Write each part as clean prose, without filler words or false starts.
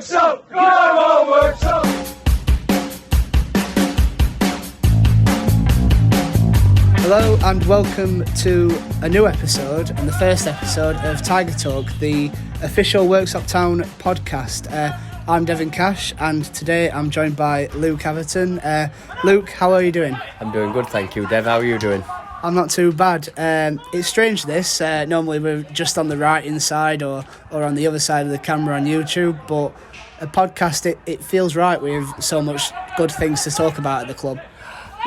Worksop! Come on, Worksop! Hello and welcome to a new episode, and the first episode of Tiger Talk, the official Worksop Town podcast. I'm Devon Cash, and today I'm joined by Luke Atherton. Luke, how are you doing? I'm doing good, thank you. Dev, how are you doing? I'm not too bad. It's strange this. Normally we're just on the right-hand side or on the other side of the camera on YouTube, but a podcast, it feels right. We have so much good things to talk about at the club.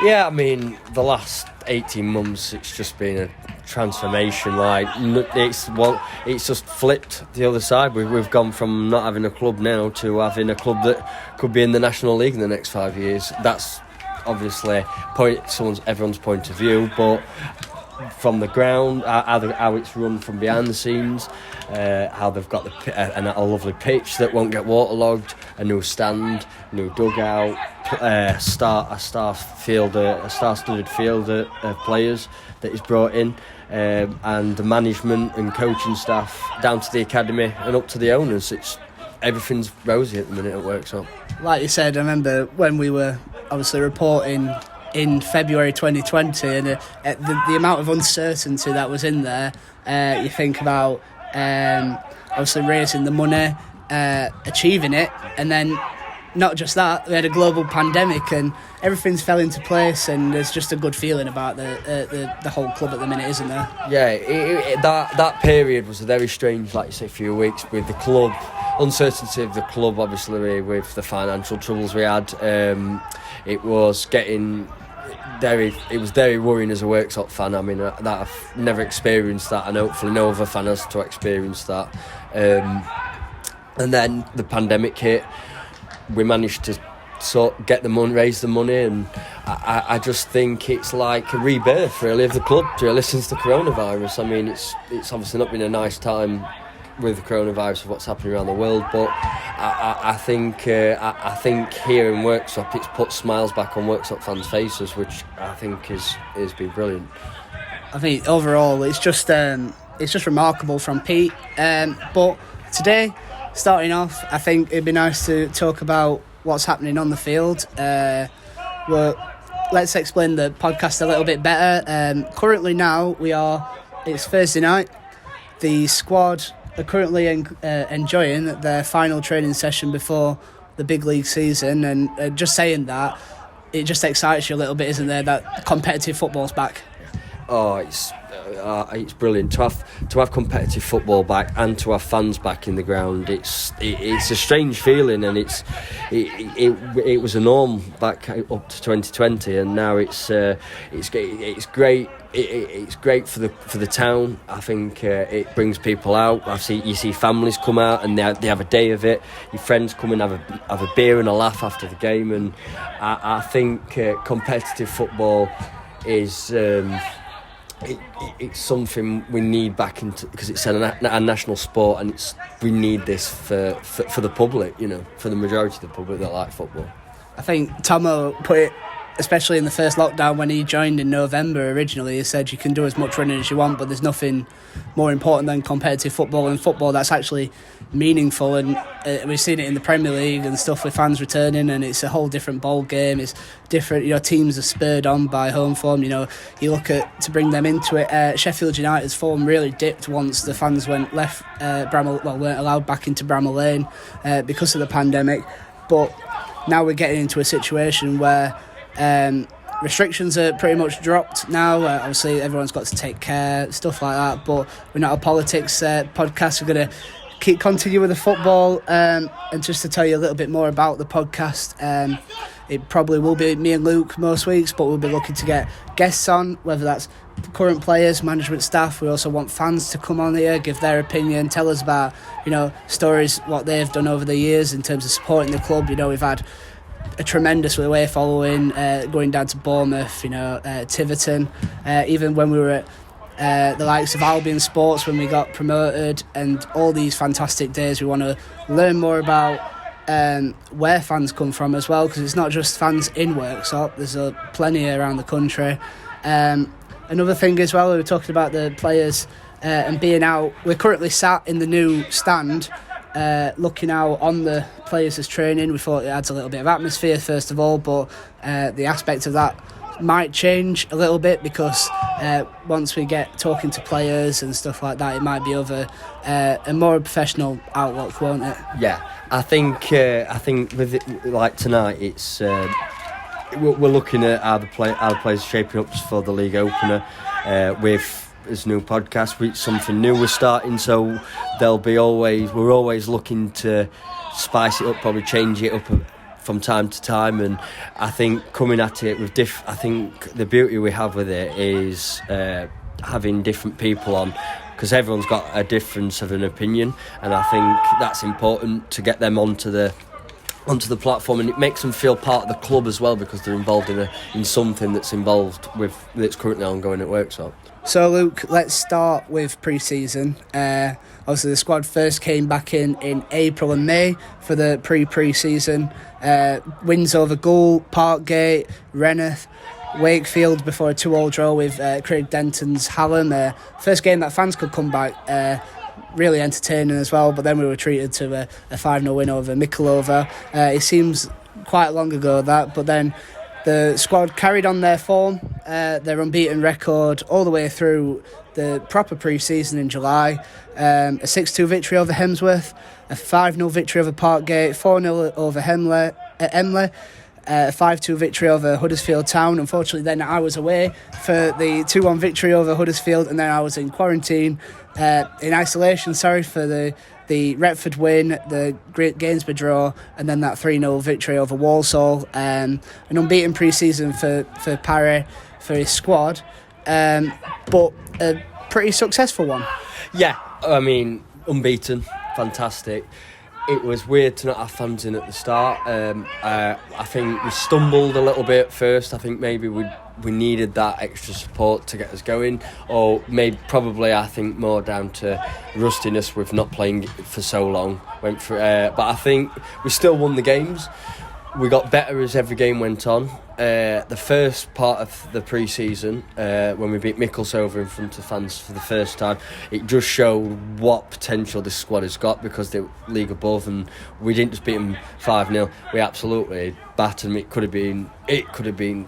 Yeah, I mean, the last 18 months, it's just been a transformation. Like, it's just flipped the other side. We've gone from not having a club now to having a club that could be in the National League in the next 5 years. That's obviously everyone's point of view, but from the ground, how it's run from behind the scenes, how they've got a lovely pitch that won't get waterlogged, a new stand, new dugout, a star-studded field of players that is brought in, and the management and coaching staff down to the academy and up to the owners. Everything's rosy at the minute at Worksop. Like you said, I remember when we were obviously reporting in February 2020, and the amount of uncertainty that was in there. You think about obviously raising the money, achieving it, and then not just that, we had a global pandemic and everything's fell into place, and there's just a good feeling about the whole club at the minute, isn't there? Yeah, that period was a very strange, like you say, few weeks with the club, uncertainty of the club, obviously with the financial troubles we had. It was very worrying as a Worksop fan. I mean, that I've never experienced that, and hopefully no other fan has to experience that. And then the pandemic hit. We managed to raise the money, and I just think it's like a rebirth, really, of the club, really, since the coronavirus. I mean, it's obviously not been a nice time with the coronavirus of what's happening around the world, but I think here in Worksop it's put smiles back on Worksop fans' faces, which I think is been brilliant. I think overall it's just remarkable from Pete. But today, starting off, I think it'd be nice to talk about what's happening on the field. Let's explain the podcast a little bit better. Currently now it's Thursday night. The squad are currently enjoying their final training session before the big league season, and just saying that, it just excites you a little bit, isn't there, that competitive football's back? Oh, it's brilliant to have competitive football back and to have fans back in the ground. It's a strange feeling, and it was a norm back up to 2020, and now it's great. It's great for the town. I think it brings people out. You see families come out and they have a day of it. Your friends come and have a beer and a laugh after the game, and I think competitive football is. It's something we need back into, because it's a national sport, and we need this for the public, for the majority of the public that like football. I think Tomo put it, especially in the first lockdown when he joined in November originally, he said you can do as much running as you want, but there's nothing more important than competitive football, and football that's actually meaningful. And we've seen it in the Premier League and stuff with fans returning, and it's a whole different ball game. It's different, teams are spurred on by home form. You look at, to bring them into it, Sheffield United's form really dipped once the fans weren't allowed back into Bramall Lane because of the pandemic. But now we're getting into a situation where restrictions are pretty much dropped now. Obviously everyone's got to take care, stuff like that, but we're not a politics podcast. We're going to continue with the football, and just to tell you a little bit more about the podcast, it probably will be me and Luke most weeks, but we'll be looking to get guests on, whether that's current players, management staff. We also want fans to come on here, give their opinion, tell us about stories, what they've done over the years in terms of supporting the club. We've had a tremendous away following, going down to Bournemouth, Tiverton, even when we were at the likes of Albion Sports when we got promoted, and all these fantastic days. We want to learn more about where fans come from as well, because it's not just fans in Worksop, there's plenty around the country. Another thing as well, we were talking about the players and being out. We're currently sat in the new stand looking out on the players as training, we thought it adds a little bit of atmosphere first of all, but the aspect of that might change a little bit because once we get talking to players and stuff like that, it might be over a more professional outlook, won't it? Yeah, I think with it, like tonight, it's we're looking at how the players shaping up for the league opener with this new podcast. With something new we're starting, so we're always looking to spice it up, probably change it up from time to time, and I think coming at it with I think the beauty we have with it is having different people on, because everyone's got a difference of an opinion, and I think that's important to get them onto the platform, and it makes them feel part of the club as well, because they're involved in something that's currently ongoing at Worksop. So Luke, let's start with pre-season. Obviously the squad first came back in April and May for the pre-season. Wins over Gould, Parkgate, Reneth, Wakefield before a 2-2 draw with Craig Denton's Hallam. First game that fans could come back. Really entertaining as well, but then we were treated to a 5-0 win over Mikulova. It seems quite long ago that, but then the squad carried on their form, their unbeaten record all the way through the proper pre-season in July. A 6-2 victory over Hemsworth, a 5-0 victory over Parkgate, 4-0 over Emley, a 5-2 victory over Huddersfield Town. Unfortunately, then I was away for the 2-1 victory over Huddersfield, and then I was in quarantine, in isolation, for the Retford win, the Great Gainsborough draw, and then that 3-0 victory over Walsall. An unbeaten pre-season for Parry, for his squad, but a pretty successful one. Yeah, I mean, unbeaten, fantastic. It was weird to not have fans in at the start. I think we stumbled a little bit at first. I think maybe we needed that extra support to get us going, or probably I think more down to rustiness with not playing for so long. But I think we still won the games. We got better as every game went on. The first part of the pre-season, when we beat Mickleshover in front of fans for the first time, it just showed what potential this squad has got, because they're league above, and we didn't just beat them 5-0. We absolutely battered them. It could have been 7-8,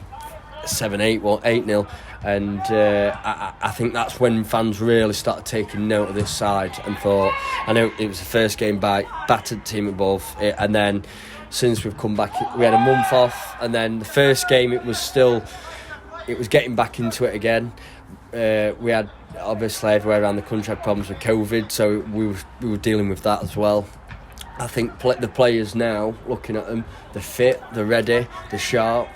8-0, and I think that's when fans really started taking note of this side and thought, I know it was the first game by battered team above, and then since we've come back, we had a month off, and then the first game it was getting back into it again. We had, obviously, everywhere around the country had problems with COVID, so we were dealing with that as well. I think the players now, looking at them, they're fit, they're ready, they're sharp,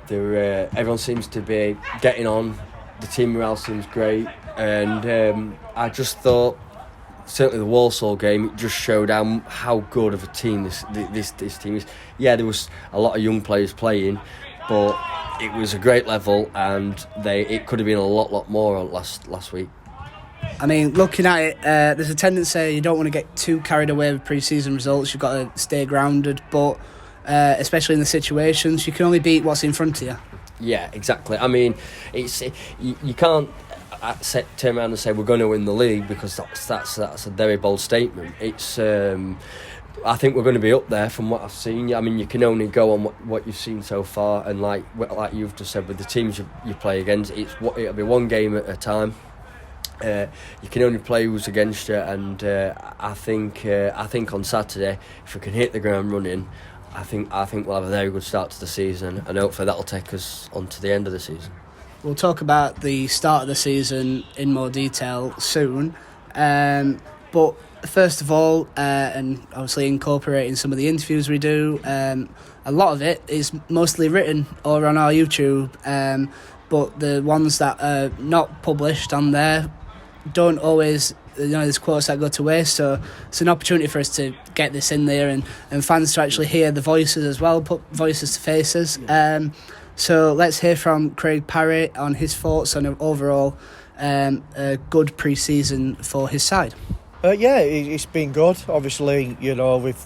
everyone seems to be getting on, the team morale seems great, and I just thought, certainly the Walsall game, it just showed how good of a team this team is. Yeah, there was a lot of young players playing, but it was a great level, and it could have been a lot more last week. I mean, looking at it, there's a tendency you don't want to get too carried away with pre-season results. You've got to stay grounded, but especially in the situations, you can only beat what's in front of you. Yeah, exactly. I mean, you can't turn around and say we're going to win the league, because that's a very bold statement. It's I think we're going to be up there from what I've seen. I mean, you can only go on what you've seen so far, and like you've just said, with the teams you play against, it'll be one game at a time. You can only play who's against you, and I think on Saturday, if we can hit the ground running, I think we'll have a very good start to the season, and hopefully that'll take us on to the end of the season. We'll talk about the start of the season in more detail soon, but first of all, and obviously incorporating some of the interviews we do, a lot of it is mostly written or on our YouTube, but the ones that are not published on there don't always, there's quotes that go to waste, so it's an opportunity for us to get this in there and fans to actually hear the voices as well, put voices to faces. So let's hear from Craig Parry on his thoughts on an overall a good pre-season for his side. Yeah, it's been good. Obviously,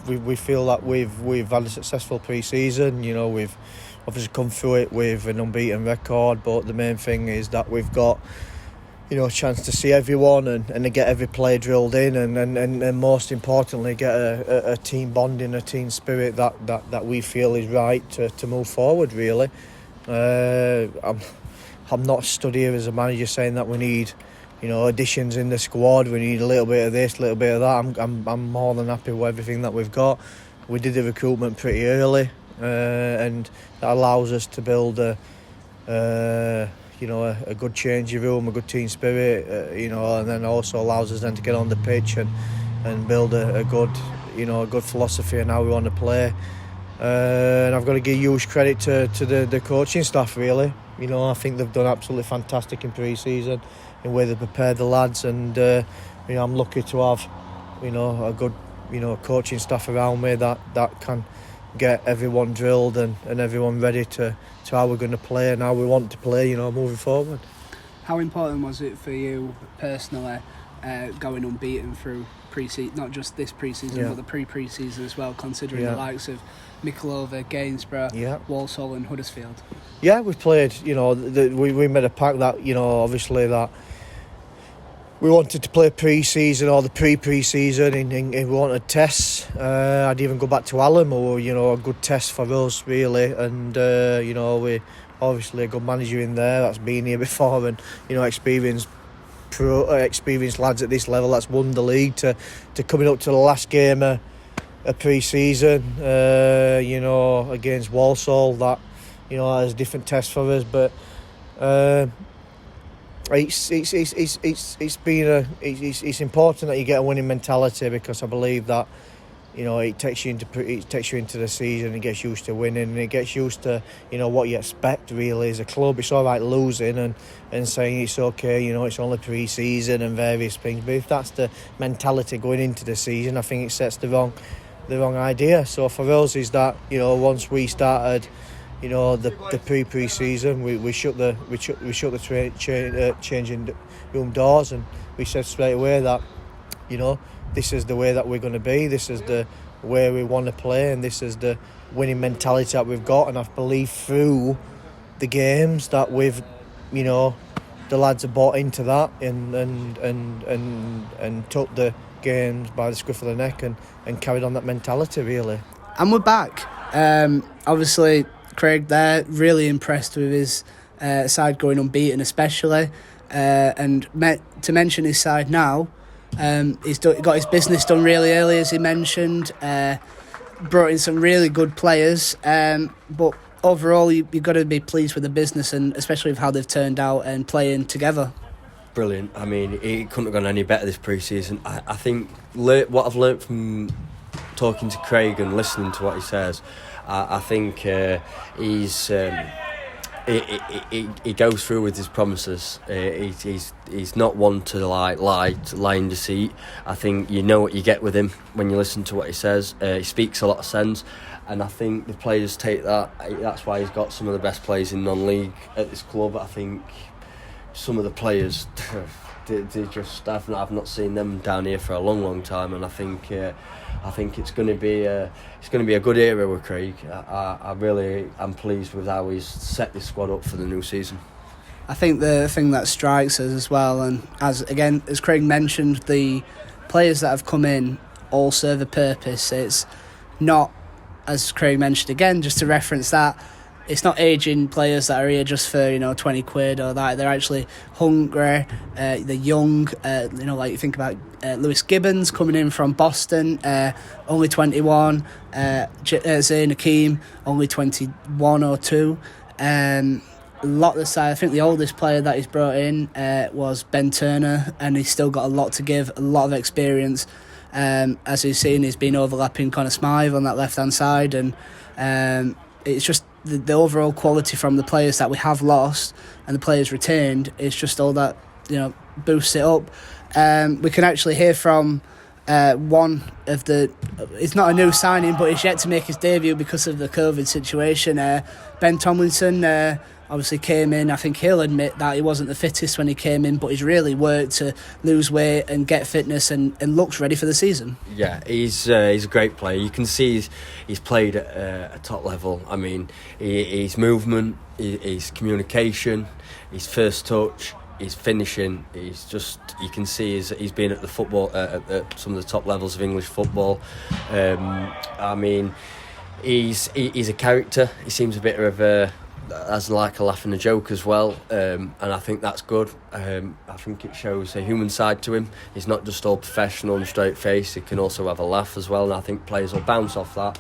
we feel that we've had a successful pre-season. We've obviously come through it with an unbeaten record, but the main thing is that we've got chance to see everyone and to get every player drilled in and most importantly get a team bonding, a team spirit that we feel is right to move forward really. I'm not stood here as a manager saying that we need additions in the squad, we need a little bit of this, a little bit of that. I'm more than happy with everything that we've got. We did the recruitment pretty early and that allows us to build a good changing room, a good team spirit, and then also allows us then to get on the pitch and build a good philosophy and how we want to play. And I've got to give huge credit to the coaching staff really. I think they've done absolutely fantastic in pre-season in the way they prepared the lads, and I'm lucky to have a good coaching staff around me that can get everyone drilled and everyone ready to how we're going to play and how we want to play, moving forward. How important was it for you personally going unbeaten through pre-season, not just this pre-season but the pre-season as well, considering the likes of Mickleover, Gainsborough, Walsall and Huddersfield? Yeah, we played, we made a pact that, obviously that we wanted to play pre-season or the pre-season and we wanted tests. I'd even go back to Allen, or a good test for us really, and we obviously a good manager in there that's been here before and experienced lads at this level that's won the league to coming up to the last game of pre-season against Walsall. That is a different test for us, but it's important that you get a winning mentality, because I believe that it takes you into the season and gets used to winning, and it gets used to what you expect really as a club. It's all right losing and saying it's okay, it's only pre-season and various things, but if that's the mentality going into the season, I think it sets the wrong idea. So for us is that once we started the pre-season, we shut the changing room doors, and we said straight away that this is the way that we're going to be, this is the way we want to play, and this is the winning mentality that we've got. And I believe through the games that we've the lads have bought into that and took the games by the scruff of the neck and carried on that mentality really. And we're back. Obviously Craig there, really impressed with his side going unbeaten especially, and to mention his side now, he's got his business done really early, as he mentioned, brought in some really good players, but overall you've got to be pleased with the business, and especially with how they've turned out and playing together. Brilliant. I mean, it couldn't have gone any better this pre-season. I think what I've learnt from talking to Craig and listening to what he says, I think he goes through with his promises. He's not one to lie in deceit. I think you know what you get with him when you listen to what he says. He speaks a lot of sense, and I think the players take that. That's why he's got some of the best players in non-league at this club. I think some of the players, they just I've not seen them down here for a long time, and I think it's going to be a good era with Craig. I really am pleased with how he's set this squad up for the new season. I think the thing that strikes us as well, and as Craig mentioned, the players that have come in all serve a purpose. It's not, as Craig mentioned again, just to reference that, it's not aging players that are here just for 20 quid or that. They're actually hungry, they're young, like you think about Lewis Gibbons coming in from Boston, only 21, Zayn Hakeem only 21 or 2. A lot of the side, I think the oldest player that he's brought in was Ben Turner, and he's still got a lot to give, a lot of experience. As you've seen, he's been overlapping Connor Smythe on that left hand side, and it's just the overall quality from the players that we have lost and the players retained. It's just all that boosts it up. We can actually hear from one of the, it's not a new signing, but he's yet to make his debut because of the COVID situation. Ben Tomlinson obviously came in. I think he'll admit that he wasn't the fittest when he came in, but he's really worked to lose weight and get fitness and looks ready for the season. Yeah, he's a great player. You can see he's played at a top level. I mean, his movement, his communication, his first touch, his finishing, he's just, you can see he's been at the football at some of the top levels of English football. I mean, he's a character. He seems a bit of a like a laugh and a joke as well, and I think that's good. I think it shows a human side to him. He's not just all professional and straight face, he can also have a laugh as well, and I think players will bounce off that.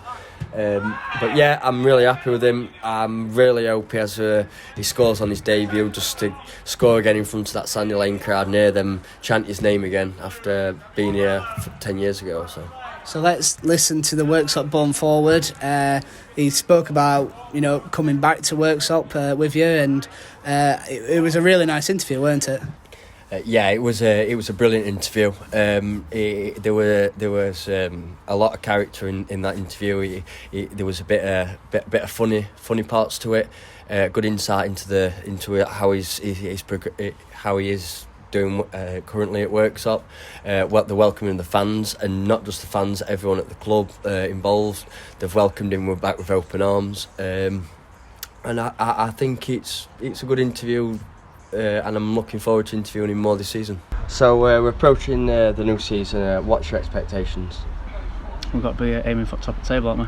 But yeah, I'm really happy with him. I'm really hope he scores on his debut, just to score again in front of that Sandy Lane crowd, near them chant his name again after being here 10 years ago or so. So let's listen to the Worksop born forward. He spoke about, coming back to Worksop with you, and it was a really nice interview, weren't it? Yeah, it was a brilliant interview. There was a lot of character in that interview. There was a bit of funny parts to it. Good insight into how he is doing currently at Worksop. The welcoming the fans, and not just the fans, everyone at the club involved. They've welcomed him back with open arms, and I think it's a good interview, and I'm looking forward to interviewing him more this season. So we're approaching the new season. What's your expectations? We've got to be aiming for top of the table, haven't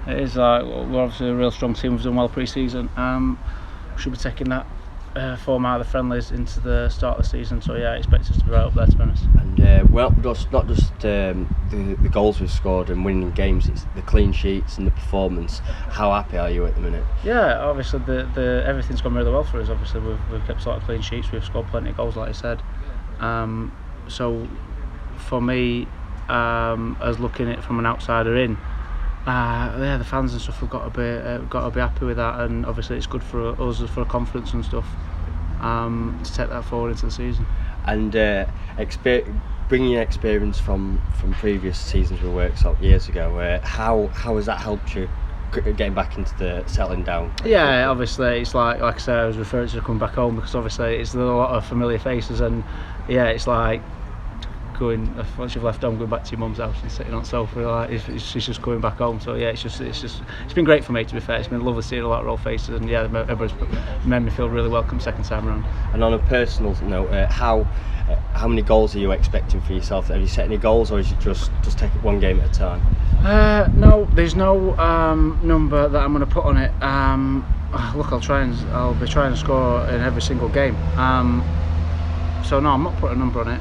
we? It is we're obviously a real strong team. We've done well pre-season. We should be taking that form out of the friendlies into the start of the season, so yeah, I expect us to be right up there, to be honest. And not just the goals we've scored and winning games, it's the clean sheets and the performance. How happy are you at the minute? Yeah, obviously the everything's gone really well for us. Obviously we've kept a lot of clean sheets, we've scored plenty of goals, like I said. So for me, as looking at it from an outsider in, the fans and stuff have got to be happy with that, and obviously it's good for us for confidence and stuff, to take that forward into the season. And bringing your experience from previous seasons with Worksop years ago, how has that helped you getting back into the settling down? Yeah, obviously it's like I said, I was referring to coming back home, because obviously it's a lot of familiar faces, and yeah, it's like going, once you've left home, going back to your mum's house and sitting on the sofa, like it's just going back home. So yeah, it's been great for me, to be fair. It's been lovely seeing a lot of old faces, and yeah, everybody's made me feel really welcome second time around. And on a personal note, how many goals are you expecting for yourself? Have you set any goals, or is it just take it one game at a time? No, there's no number that I'm going to put on it. Look, I'll be trying to score in every single game. So no, I'm not putting a number on it.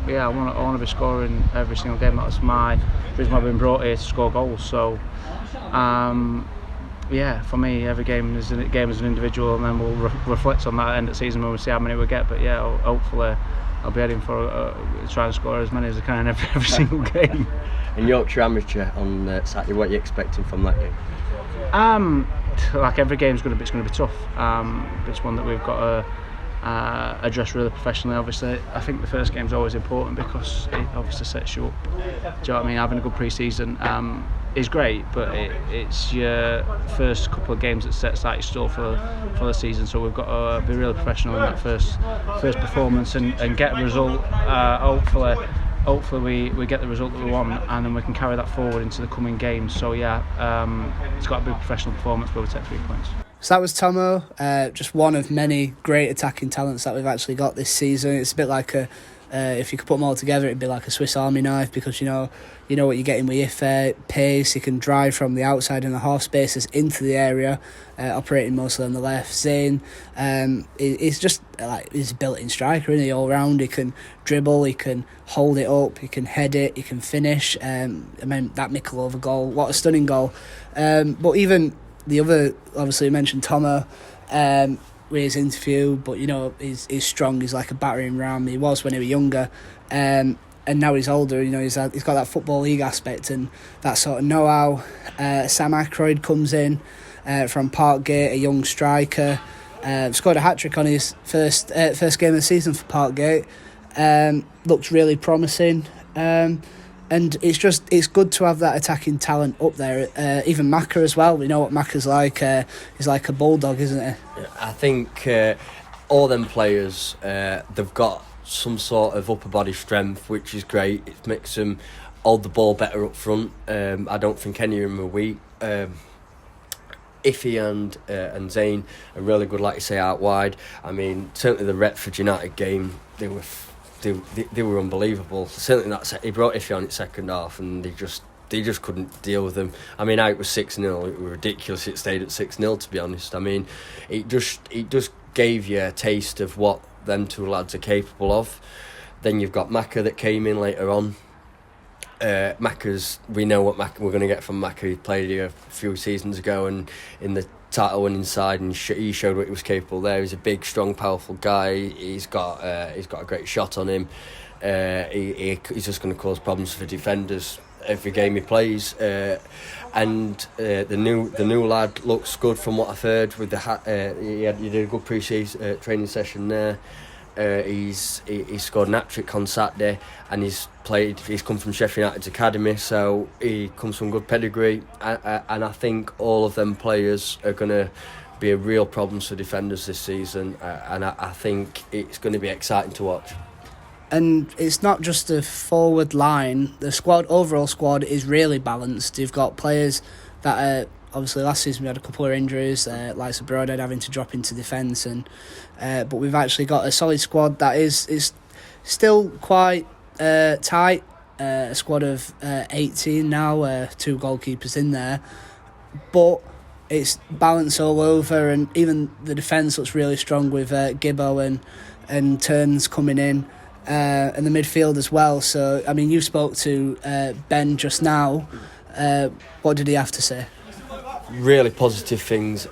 Yeah, I want to be scoring every single game. That's the reason I've been brought here, to score goals. So, yeah, for me, every game is a game as an individual, and then we'll reflect on that at the end of the season when we see how many we get. But yeah, hopefully, I'll be heading for trying to score as many as I can every single game. And Yorkshire Amateur on Saturday, what are you expecting from that game? Like every game's going to be tough. It's one that we've got to address really professionally. Obviously, I think the first game's always important, because it obviously sets you up. Do you know what I mean? Having a good pre-season is great, but it's your first couple of games that sets out your stall for the season. So we've got to be really professional in that first performance and get a result. Hopefully we get the result that we want, and then we can carry that forward into the coming games. So yeah, it's got to be a professional performance where we take 3 points. So that was Tomo, just one of many great attacking talents that we've actually got this season. It's a bit like if you could put them all together, it'd be like a Swiss Army knife, because you know what you're getting with your pace. He can drive from the outside in the half spaces into the area, operating mostly on the left. Zane, he's just he's a built-in striker, isn't he? All round, he can dribble, he can hold it up, he can head it, he can finish. I mean, that Mikulova goal, what a stunning goal! But even the other, obviously, you mentioned Tomo with his interview, but he's strong. He's like a battering ram. He was when he was younger, and now he's older. He's got that football league aspect and that sort of know-how. Sam Akroyd comes in from Parkgate, a young striker. Scored a hat-trick on his first game of the season for Parkgate. Looked really promising. And it's good to have that attacking talent up there. Even Maka as well. We know what Maka's like. He's like a bulldog, isn't he? I think all them players, they've got some sort of upper body strength, which is great. It makes them hold the ball better up front. I don't think any of them are weak. Iffy and Zane are really good, like you say, out wide. I mean, certainly the Retford United game, they were unbelievable. Certainly he brought Iffy on its second half, and they just couldn't deal with them. I mean, it was 6-0. It was ridiculous. It stayed at 6-0, to be honest. I mean, it just gave you a taste of what them two lads are capable of. Then you've got Macca that came in later on. We know what we're going to get from Macca. He played here a few seasons ago and in the title-winning side, and he showed what he was capable there. He's a big, strong, powerful guy. He's got a great shot on him. He's just going to cause problems for defenders every game he plays. And the new lad looks good from what I've heard. With he did a good pre-season training session there. He scored an hat-trick on Saturday, and he's come from Sheffield United's academy, so he comes from good pedigree, and I think all of them players are going to be a real problem for defenders this season, and I think it's going to be exciting to watch. And it's not just the forward line. The overall squad is really balanced. You've got players that are, obviously last season we had a couple of injuries, like Broadhead having to drop into defence, but we've actually got a solid squad that is still quite tight. A squad of 18 now, 2 goalkeepers in there, but it's balanced all over, and even the defence looks really strong with Gibbo and Turns coming in. And the midfield as well. So, I mean, you spoke to Ben just now. What did he have to say? Really positive things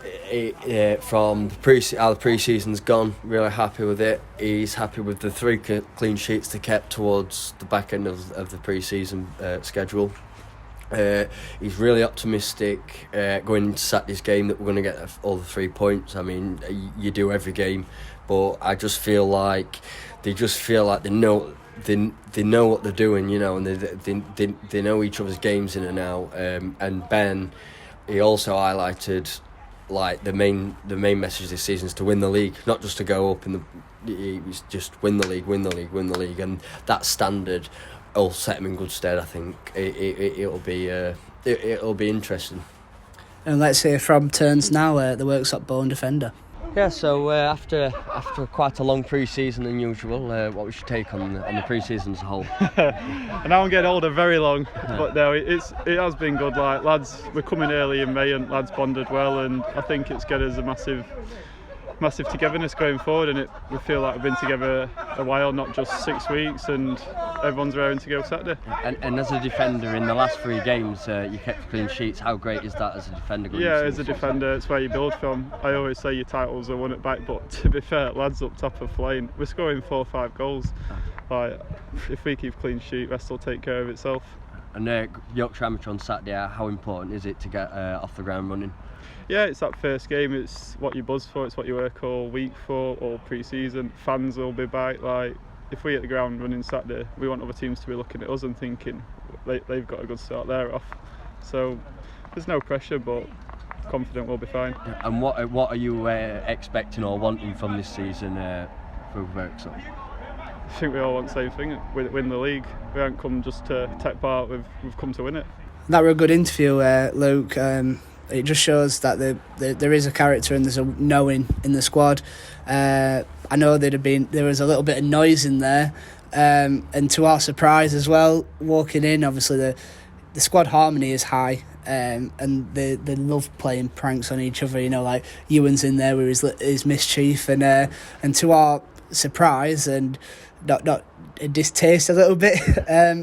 from how the pre-season's gone. Really happy with it. He's happy with the 3 clean sheets they kept towards the back end of the pre-season schedule. He's really optimistic going into Saturday's game that we're going to get all the 3 points. I mean, you do every game, but I just feel like they know what they're doing, you know, and they know each other's games in and out. And Ben, he also highlighted like the main message this season is to win the league, not just to go up it's just win the league, and that standard will set him in good stead. I think it'll be interesting. And let's hear from Turns now, the Worksop born defender. Yeah, so after quite a long pre-season than usual, what was your take on the pre-season as a whole? And now I'm getting older, very long, but no, it has been good. Like, lads, we're coming early in May and lads bonded well, and I think it's given us a massive togetherness going forward, and we feel like we've been together a while, not just 6 weeks, and everyone's raring to go Saturday. And as a defender, in the last 3 games, you kept clean sheets. How great is that as a defender? Yeah, as a defender, it's where you build from. I always say your titles are won at back, but to be fair, lads up top are flying. We're scoring 4 or 5 goals. Like, if we keep clean sheet, the rest will take care of itself. And Yorkshire Amateur on Saturday, how important is it to get off the ground running? Yeah, it's that first game. It's what you buzz for. It's what you work all week for, all pre-season. Fans will be back. Like, if we hit the ground running Saturday, we want other teams to be looking at us and thinking they've got a good start there off. So there's no pressure, but confident we'll be fine. And what are you expecting or wanting from this season for Worksop? I think we all want the same thing: win the league. We haven't come just to take part. We've come to win it. That was a good interview, Luke. It just shows that there is a character and there's a knowing in the squad. I know there was a little bit of noise in there, and to our surprise as well, walking in, obviously the squad harmony is high, and they love playing pranks on each other. You know, like Ewan's in there with his mischief, and to our surprise and not a distaste a little bit,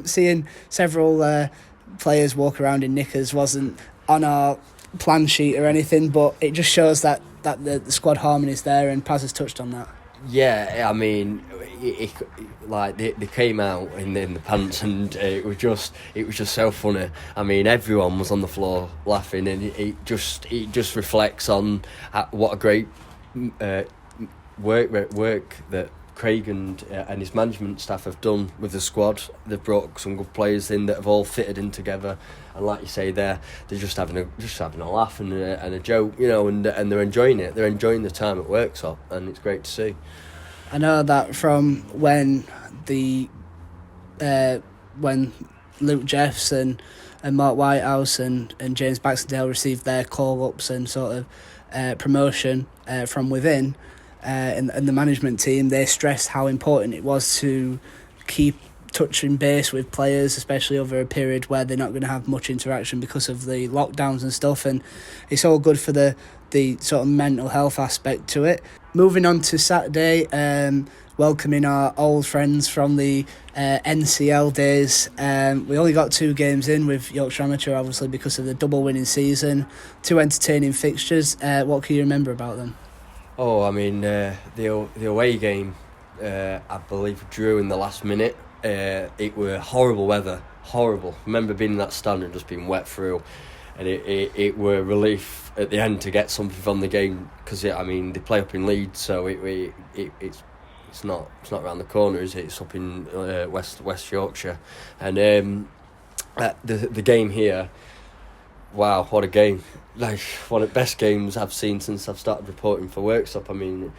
seeing several players walk around in knickers wasn't on our plan sheet or anything, but it just shows that the squad harmony is there, and Paz has touched on that. Yeah, I mean, they came out in the pants, and it was just so funny. I mean, everyone was on the floor laughing, and it just reflects on what a great work that Craig and his management staff have done with the squad. They've brought some good players in that have all fitted in together, and like you say, they're just having a laugh and a joke, you know, and they're enjoying it. They're enjoying the time at Worksop, and it's great to see. I know that from when when Luke Jeffs and Mark Whitehouse and James Baxendale received their call-ups and sort of promotion from within, and the management team, they stressed how important it was to keep touching base with players, especially over a period where they're not going to have much interaction because of the lockdowns and stuff, and it's all good for the sort of mental health aspect to it. Moving on to Saturday, welcoming our old friends from the NCL days. We only got 2 games in with Yorkshire Amateur, obviously, because of the double winning season. 2 entertaining fixtures. What can you remember about them? Oh, I mean, the away game, I believe, drew in the last minute. It were horrible weather, horrible. I remember being in that stand and just being wet through, and it were relief at the end to get something from the game, because I mean they play up in Leeds, so it's not around the corner, is it? It's up in West Yorkshire, and the game here. Wow, what a game! Like one of the best games I've seen since I've started reporting for Worksop. I mean,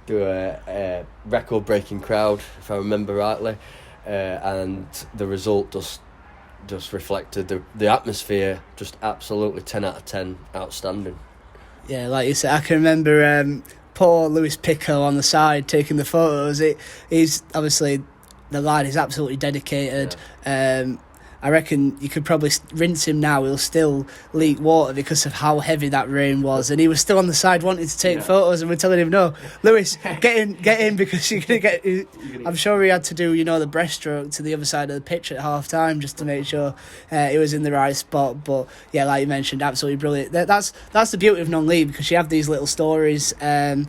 there were a record-breaking crowd, if I remember rightly. And the result just reflected the atmosphere, just absolutely 10 out of 10, outstanding. Yeah, like you said, I can remember poor Lewis Pico on the side taking the photos. He's obviously, the lad is absolutely dedicated. Yeah. I reckon you could probably rinse him now, he'll still leak water because of how heavy that rain was, and he was still on the side wanting to take photos, and we're telling him, no, Lewis, get in because you're going to get... I'm sure he had to do, the breaststroke to the other side of the pitch at half time just to make sure he was in the right spot. But yeah, like you mentioned, absolutely brilliant. That's the beauty of non-league, because you have these little stories. You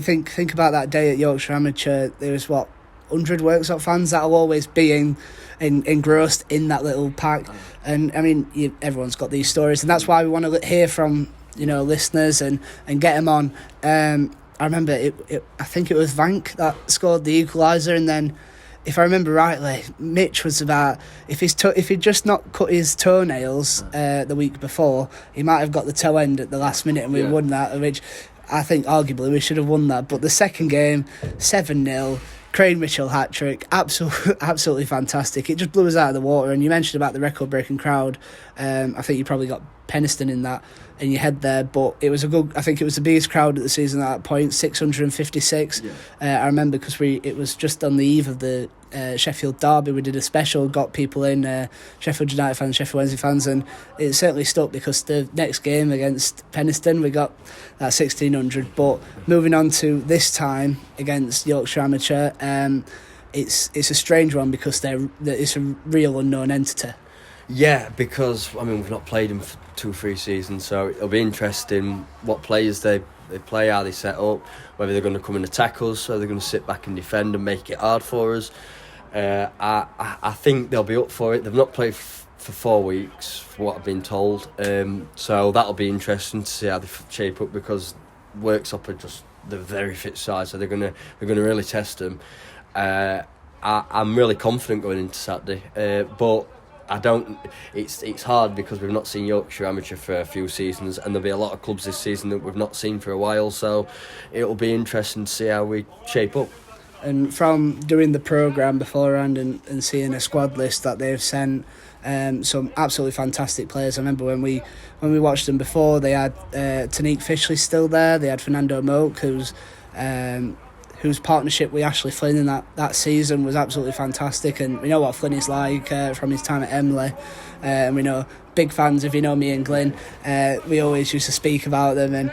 think about that day at Yorkshire Amateur, there was 100 Worksop fans that'll always be engrossed in that little pack, and I mean everyone's got these stories, and that's why we want to hear from listeners and get them on. I remember I think it was Vank that scored the equaliser, and then if I remember rightly, Mitch was about, if he'd just not cut his toenails the week before, he might have got the toe end at the last minute, and we won that, which I think arguably we should have won that. But the second game, 7-0, Craig Mitchell hat-trick, absolutely fantastic. It just blew us out of the water. And you mentioned about the record-breaking crowd. I think you probably got Penistone in your head there, but it was I think it was the biggest crowd of the season at that point, 656. I remember because it was just on the eve of the Sheffield derby. We did a special, got people in, Sheffield United fans, Sheffield Wednesday fans, and it certainly stuck, because the next game against Penistone we got that 1600. But moving on to this time against Yorkshire Amateur, it's a strange one, because it's a real unknown entity. Yeah, because I mean we've not played them for 2-3 seasons, so it'll be interesting what players they play, how they set up, whether they're going to come and attack us, or they're going to sit back and defend and make it hard for us. I think they'll be up for it. They've not played for 4 weeks, for what I've been told, so that'll be interesting to see how they shape up, because Worksop are they're very fit side, so they're going to really test them. I'm really confident going into Saturday, but it's hard, because we've not seen Yorkshire Amateur for a few seasons, and there'll be a lot of clubs this season that we've not seen for a while, so it'll be interesting to see how we shape up. And from doing the programme beforehand and seeing a squad list that they've sent, some absolutely fantastic players. I remember when we watched them before, they had Tanique Fishley still there, they had Fernando Moak, whose partnership with Ashley Flynn in that season was absolutely fantastic, and we know what Flynn is like from his time at Emley, and we know, big fans, if you know me and Glyn, we always used to speak about them and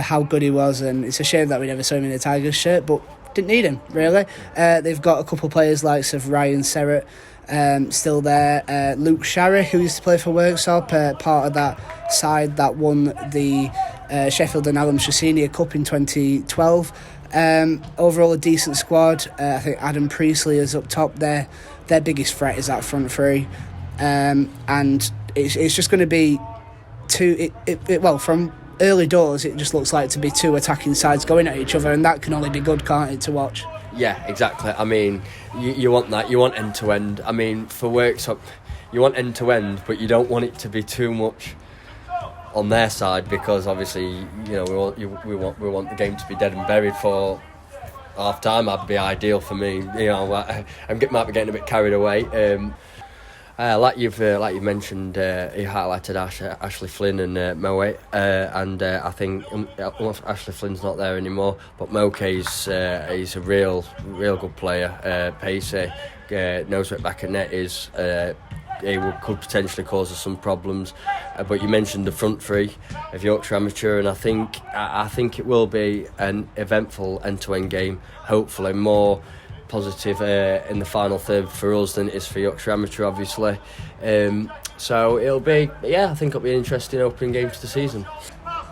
how good he was, and it's a shame that we never saw him in a Tigers shirt, but didn't need him really. They've got a couple of players like Ryan Serrett still there, Luke Sharry, who used to play for Worksop, part of that side that won the Sheffield and Hallamshire Senior Cup in 2012. Overall a decent squad. I think Adam Priestley is up top there. Their biggest threat is that front three, and it's just going to be from early doors it just looks like to be 2 attacking sides going at each other, and that can only be good, can't it, to watch? Yeah, exactly. I mean, you want that, you want end to end. I mean, for Worksop you want end to end, but you don't want it to be too much on their side, because obviously we want the game to be dead and buried for half time. That'd be ideal for me. I might be getting a bit carried away. Like you mentioned, he highlighted Ashley Flynn and Moe, and I think Ashley Flynn's not there anymore, but Moke he's a real good player, pacey, knows what back of net is. He could potentially cause us some problems, but you mentioned the front three of Yorkshire Amateur, and I think it will be an eventful end-to-end game. Hopefully, more positive in the final third for us than it is for Yorkshire Amateur, obviously. So it'll be, I think it'll be an interesting opening game to the season.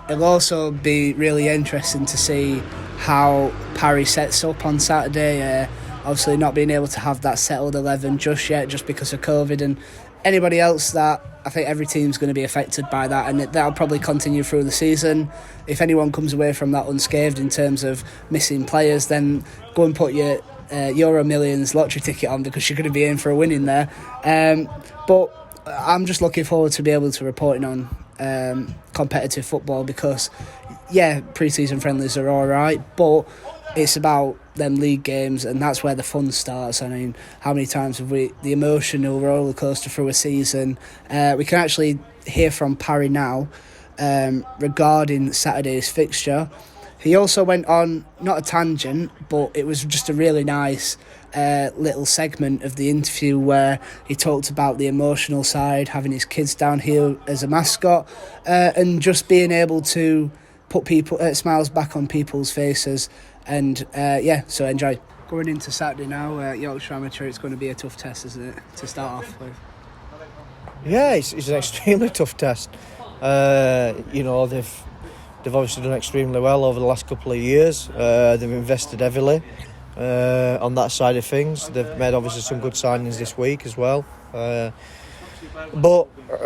It'll also be really interesting to see how Parry sets up on Saturday. Obviously not being able to have that settled 11 just yet, just because of COVID, and anybody else that I think every team's going to be affected by that, and that'll probably continue through the season. If anyone comes away from that unscathed in terms of missing players, then go and put your Euro Millions lottery ticket on, because you're going to be in for a win in there. But I'm just looking forward to be able to reporting on competitive football, because pre-season friendlies are alright, but it's about them league games, and that's where the fun starts. I mean, how many times have the emotional roller coaster through a season? We can actually hear from Parry now regarding Saturday's fixture. He also went on, not a tangent, but it was just a really nice little segment of the interview where he talked about the emotional side, having his kids down here as a mascot, and just being able to put smiles back on people's faces. And so enjoy. Going into Saturday now, Yorkshire Amateur, it's going to be a tough test, isn't it, to start off with? Yeah, it's an extremely tough test. They've obviously done extremely well over the last couple of years. They've invested heavily on that side of things. They've made obviously some good signings this week as well. But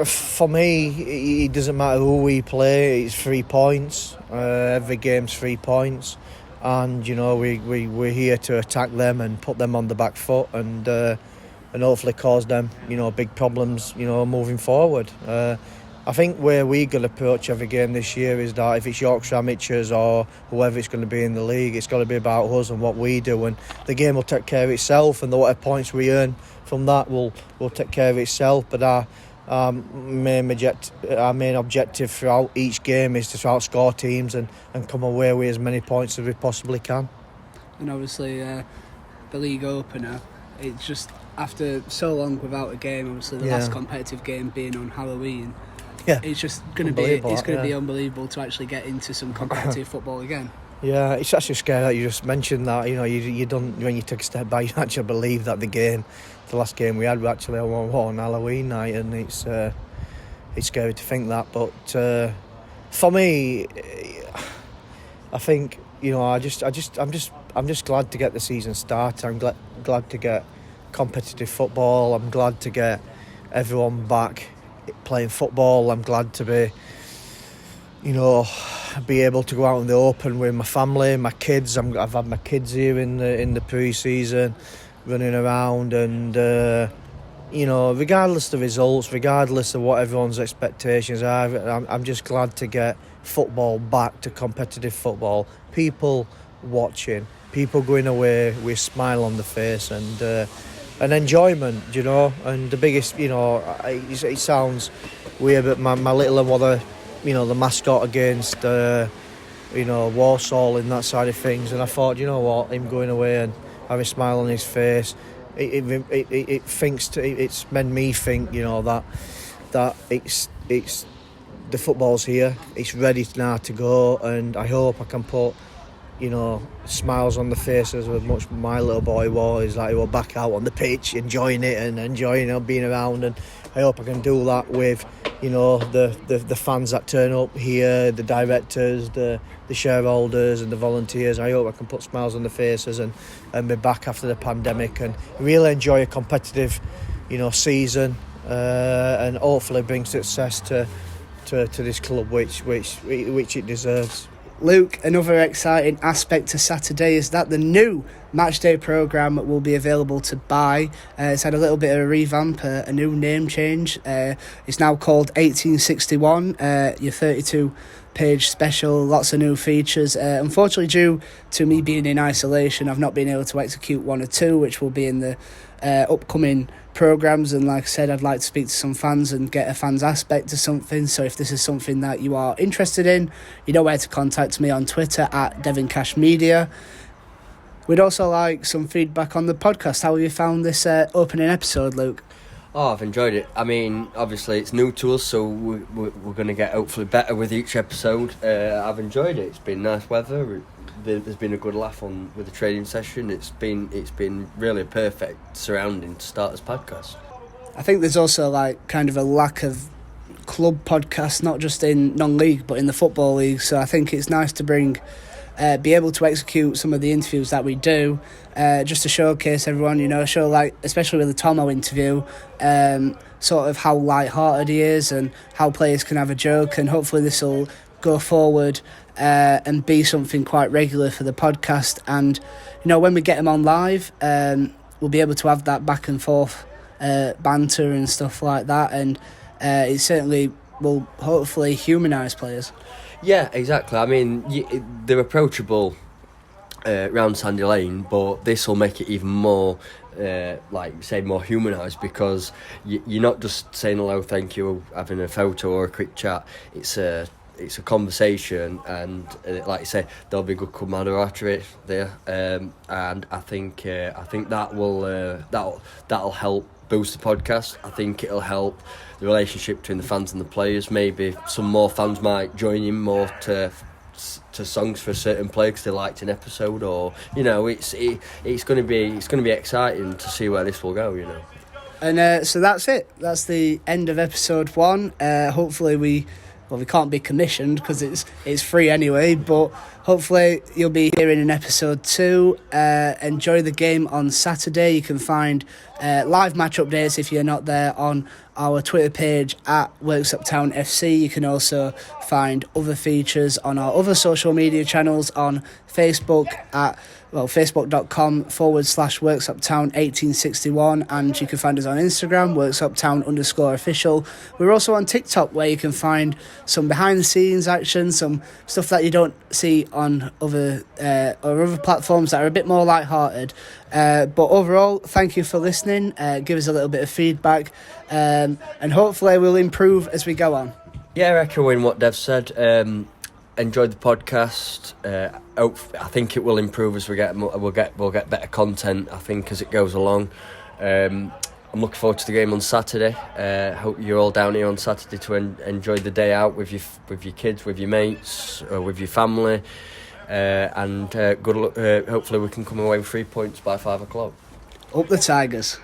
for me, it doesn't matter who we play. It's 3 points. Every game's 3 points. And we're here to attack them and put them on the back foot, and hopefully cause them big problems moving forward. I think where we got to approach every game this year is that if it's Yorkshire Amateurs or whoever it's going to be in the league, it's got to be about us and what we do, and the game will take care of itself, and the whatever points we earn from that will take care of itself. But our main objective throughout each game is to outscore teams and come away with as many points as we possibly can. And obviously the league opener, it's just after so long without a game, obviously the last competitive game being on Halloween, it's just going to be unbelievable to actually get into some competitive football again. Yeah, it's actually scary that you just mentioned that. You don't, when you take a step back, you actually believe that the last game we had, we actually on Halloween night, and it's scary to think that. But for me, I think I'm just glad to get the season started. I'm glad to get competitive football. I'm glad to get everyone back playing football. I'm glad to be able to go out in the open with my family, my kids. I've had my kids here in the pre-season, running around, and regardless of the results, regardless of what everyone's expectations are, I'm just glad to get football back to competitive football. People watching, people going away with a smile on the face, and enjoyment, and the biggest, it sounds weird, but my little one was the mascot against Walsall in that side of things, and I thought, him going away and having a smile on his face, it's made me think, that it's the football's here, it's ready now to go, and I hope I can put smiles on the faces as much my little boy was, like he was back out on the pitch enjoying it and enjoying being around, and I hope I can do that with the fans that turn up here, the directors, the shareholders and the volunteers. I hope I can put smiles on the faces and be back after the pandemic and really enjoy a competitive season, and hopefully bring success to this club which it deserves. Luke, another exciting aspect to Saturday is that the new matchday programme will be available to buy. It's had a little bit of a revamp, a new name change. It's now called 1861, your 32-page special, lots of new features. Unfortunately, due to me being in isolation, I've not been able to execute one or two, which will be in the upcoming programmes, and like I said, I'd like to speak to some fans and get a fans aspect to something. So if this is something that you are interested in, you know where to contact me on Twitter at DevonCashMedia. We'd also like some feedback on the podcast. How have you found this opening episode, Luke? Oh, I've enjoyed it. I mean, obviously it's new to us, so we're going to get hopefully better with each episode. I've enjoyed it. It's been nice weather. There's been a good laugh with the training session. It's been really a perfect surrounding to start this podcast. I think there's also like kind of a lack of club podcasts, not just in non-league but in the football league. So I think it's nice to be able to execute some of the interviews that we do, just to showcase everyone, show like, especially with the Tomo interview, sort of how light-hearted he is and how players can have a joke, and hopefully this will go forward and be something quite regular for the podcast. And, when we get him on live, we'll be able to have that back and forth banter and stuff like that, and it certainly will hopefully humanise players. Yeah, exactly. I mean, they're approachable round Sandy Lane, but this will make it even more, more humanised, because you're not just saying hello, thank you, having a photo or a quick chat. It's a conversation, and like you say, there'll be good camaraderie there, and I think that'll help boost the podcast. I think it'll help the relationship between the fans and the players. Maybe some more fans might join in more to songs for a certain player because they liked an episode, or it's going to be exciting to see where this will go. And so that's it. That's the end of episode 1. Hopefully we can't be commissioned because it's free anyway, but hopefully you'll be hearing in episode 2. Enjoy the game on Saturday. You can find live match updates if you're not there on our Twitter page at Worksop Town FC. You can also find other features on our other social media channels on Facebook at facebook.com/WorksopTown1861, and you can find us on Instagram, WorksopTown_official. We're also on TikTok, where you can find some behind the scenes action, some stuff that you don't see on other platforms that are a bit more light-hearted. But overall, thank you for listening. Give us a little bit of feedback, and hopefully we'll improve as we go on. Yeah, echoing what Dev said. Enjoyed the podcast. I think it will improve as we'll get better content, I think, as it goes along. I'm looking forward to the game on Saturday. Hope you're all down here on Saturday to enjoy the day out with your kids, with your mates, or with your family. And good luck. Hopefully we can come away with 3 points by 5 o'clock. Up the Tigers.